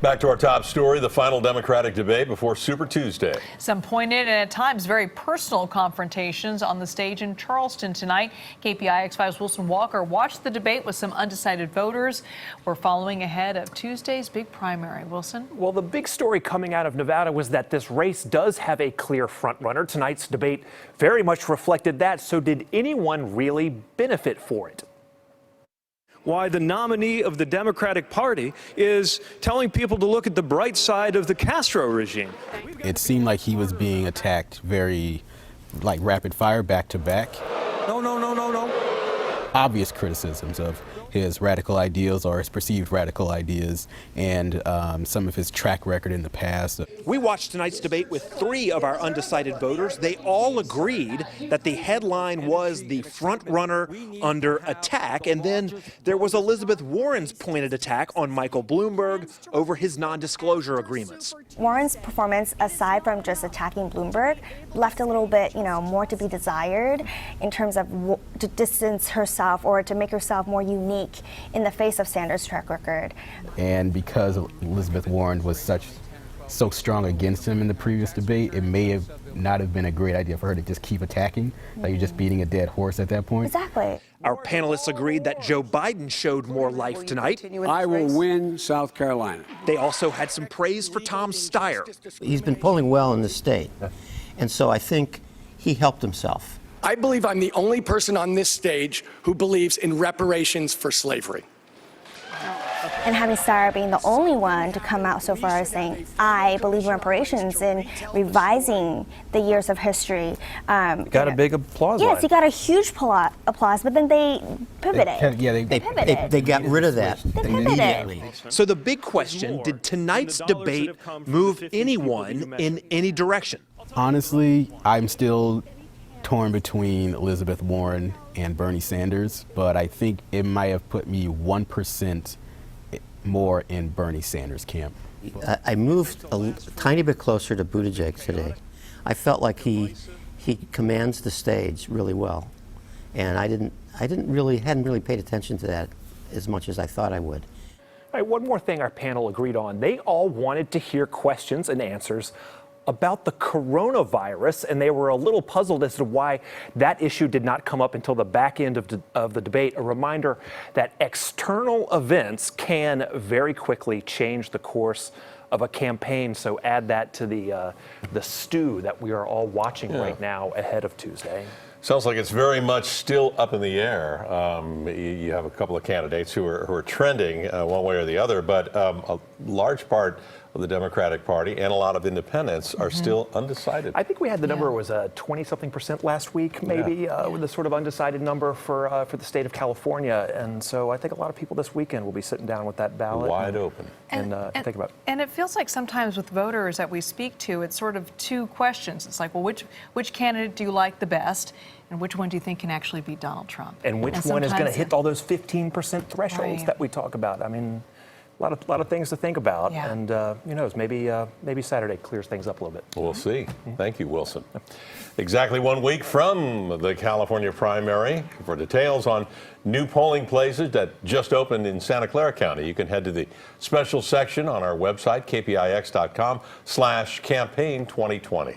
Back to our top story, the final Democratic debate before Super Tuesday. Some pointed and at times very personal confrontations on the stage in Charleston tonight. KPIX5's Wilson Walker watched the debate with some undecided voters. We're following ahead of Tuesday's big primary. Wilson? Well, the big story coming out of Nevada was that this race does have a clear frontrunner. Tonight's debate very much reflected that. So did anyone really benefit for it? Why the nominee of the Democratic Party is telling people to look at the bright side of the Castro regime. It seemed like he was being attacked very, like, rapid fire, back to back. No. Obvious criticisms of his radical ideals or his perceived radical ideas and some of his track record in the past. We watched tonight's debate with 3 of our undecided voters. They all agreed that the headline was the front runner under attack. And then there was Elizabeth Warren's pointed attack on Michael Bloomberg over his non-disclosure agreements. Warren's performance, aside from just attacking Bloomberg, left a little bit, more to be desired in terms of to distance herself or to make herself more unique in the face of Sanders' track record. And because Elizabeth Warren was so strong against him in the previous debate, it may have not have been a great idea for her to just keep attacking. Like you're just beating a dead horse at that point. Exactly. Our panelists agreed that Joe Biden showed more life tonight. I will win South Carolina. They also had some praise for Tom Steyer. He's been polling well in the state, and so I think he helped himself. I believe I'm the only person on this stage who believes in reparations for slavery. And having Steyer being the only one to come out so far as saying, I believe in reparations and revising the years of history. Got a big applause. Yes, he got a huge applause, but then they pivoted. They pivoted. They got rid of that immediately. So the big question, did tonight's debate move anyone in any direction? Honestly, I'm still torn between Elizabeth Warren and Bernie Sanders, but I think it might have put me 1% more in Bernie Sanders' camp. I moved a tiny bit closer to Buttigieg today. I felt like he commands the stage really well, and I hadn't really paid attention to that as much as I thought I would. All right, one more thing our panel agreed on. They all wanted to hear questions and answers about the coronavirus, and they were a little puzzled as to why that issue did not come up until the back end of the debate. A reminder that external events can very quickly change the course of a campaign, so add that to the stew that we are all watching right now ahead of Tuesday. Sounds like it's very much still up in the air. You have a couple of candidates who are trending one way or the other, but a large part of the Democratic Party and a lot of independents are still undecided. I think we had the number was 20-something% last week, maybe, with a sort of undecided number for the state of California. And so I think a lot of people this weekend will be sitting down with that ballot. Wide open. And think about it. And it feels like sometimes with voters that we speak to, it's sort of 2 questions. It's like, well, which candidate do you like the best? And which one do you think can actually beat Donald Trump? And which one is going to hit all those 15% thresholds that we talk about? I mean, a lot of things to think about, and who knows, maybe Saturday clears things up a little bit. We'll see. Thank you, Wilson. Exactly 1 week from the California primary. For details on new polling places that just opened in Santa Clara County, you can head to the special section on our website, kpix.com/campaign2020.